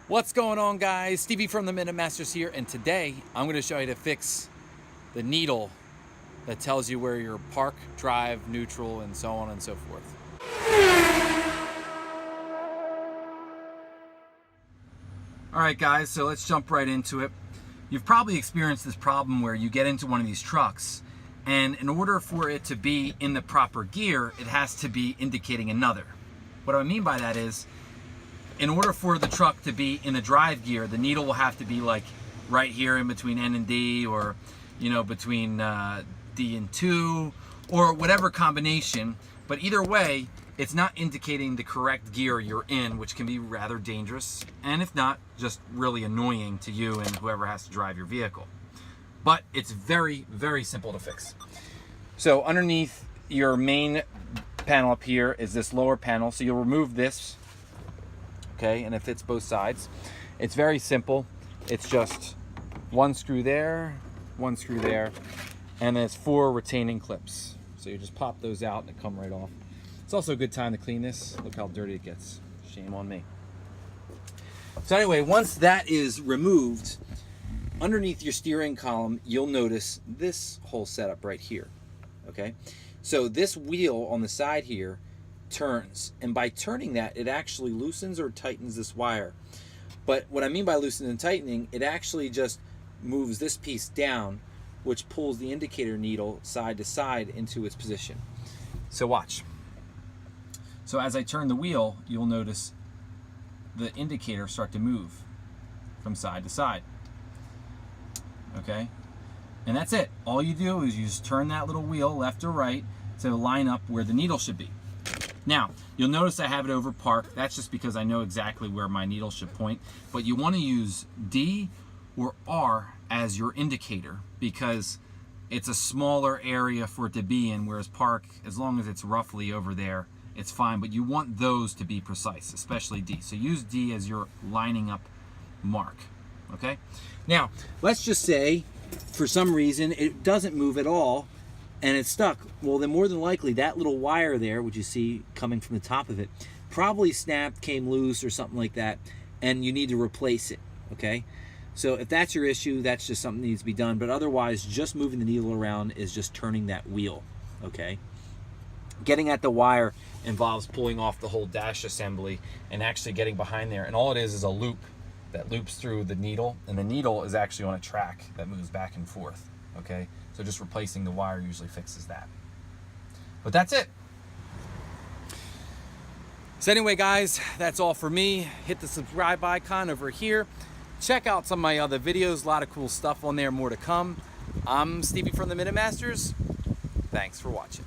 What's going on, guys? Stevie from the Minute Masters here, and today I'm going to show you to fix the needle that tells you where your park, drive, neutral, and so on and so forth. All right, guys, so let's jump right into it. You've probably experienced this problem where you get into one of these trucks, and in order for it to be in the proper gear, it has to be indicating another. What I mean by that is, in order for the truck to be in the drive gear, the needle will have to be like right here in between N and D, or between D and 2, or whatever combination. But either way, it's not indicating the correct gear you're in, which can be rather dangerous, and if not, just really annoying to you and whoever has to drive your vehicle. But it's very, very simple to fix. So underneath your main panel up here is this lower panel. So you'll remove this, okay, and it fits both sides. It's very simple. It's just one screw there, one screw there, and there's 4 retaining clips. So you just pop those out and they come right off. It's also a good time to clean this. Look how dirty it gets. Shame on me. So anyway, once that is removed, underneath your steering column, you'll notice this whole setup right here, okay? So this wheel on the side here turns, and by turning that, it actually loosens or tightens this wire. But what I mean by loosening and tightening, it actually just moves this piece down, which pulls the indicator needle side to side into its position. So watch. So as I turn the wheel, you'll notice the indicator start to move from side to side. Okay? And that's it. All you do is you just turn that little wheel left or right to line up where the needle should be. Now, you'll notice I have it over park. That's just because I know exactly where my needle should point. But you want to use D or R as your indicator, because it's a smaller area for it to be in, whereas park, as long as it's roughly over there, it's fine. But you want those to be precise, especially D. So use D as your lining up mark, okay? Now, let's just say, for some reason, it doesn't move at all, and it's stuck. Well, then more than likely that little wire there, which you see coming from the top of it, probably snapped, came loose, or something like that, and you need to replace it, okay? So if that's your issue, that's just something that needs to be done. But otherwise, just moving the needle around is just turning that wheel, okay? Getting at the wire involves pulling off the whole dash assembly and actually getting behind there, and all it is a loop that loops through the needle, and the needle is actually on a track that moves back and forth, okay? So just replacing the wire usually fixes that. But that's it. So anyway, guys, that's all for me. Hit the subscribe icon over here. Check out some of my other videos. A lot of cool stuff on there, more to come. I'm Stevie from the Minute Masters. Thanks for watching.